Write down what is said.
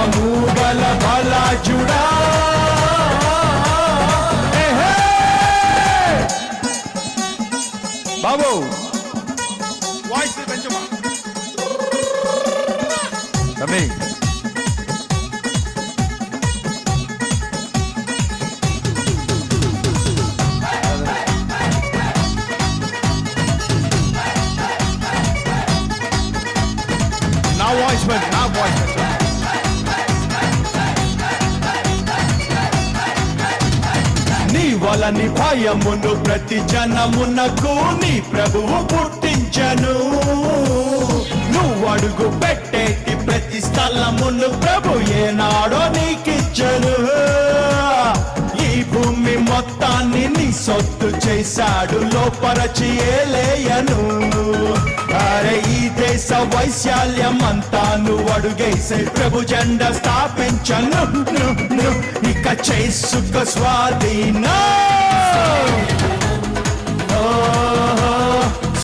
నామము గల బలాజుడా బాబు వాయిస్ పెంచమా తమ్మి. నా వాయిస్ పెంచమా నీ వలని భయమును ప్రతి జనమునకు నీ ప్రభువు పుట్టించను. నువ్వు అడుగు పెట్టేటి ప్రతి స్థలమును ప్రభు ఏనాడో నీకిచ్చను. ఈ భూమి మొత్తాన్ని నీ సొత్తు చేశాడు లోపరచి ఏలేయను. అరే ఈ దేశ వైశాల్యం అంతా నువ్వు అడుగేసే ప్రభు జెండా స్థాపించను. ఇక చేసుక స్వాధీనం.